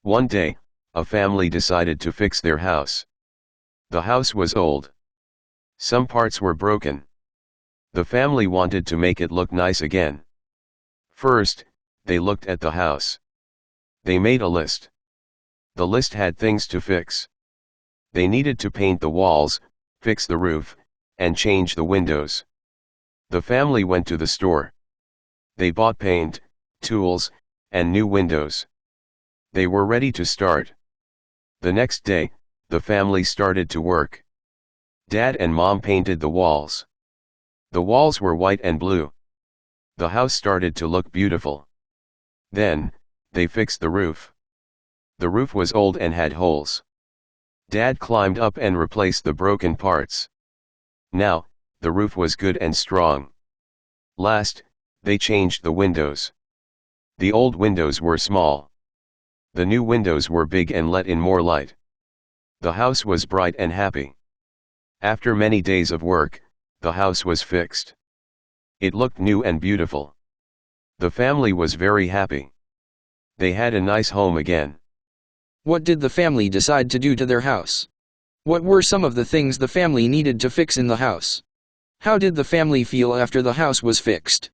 One day, a family decided to fix their house. The house was old. Some parts were broken. The family wanted to make it look nice again. First, they looked at the house. They made a list. The list had things to fix. They needed to paint the walls, fix the roof, and change the windows. The family went to the store. They bought paint, tools, and new windows. They were ready to start. The next day, the family started to work. Dad and Mom painted the walls. The walls were white and blue. The house started to look beautiful. Then, they fixed the roof. The roof was old and had holes. Dad climbed up and replaced the broken parts. Now, the roof was good and strong. Last, they changed the windows. The old windows were small. The new windows were big and let in more light. The house was bright and happy. After many days of work, the house was fixed. It looked new and beautiful. The family was very happy. They had a nice home again. What did the family decide to do to their house? What were some of the things the family needed to fix in the house? How did the family feel after the house was fixed?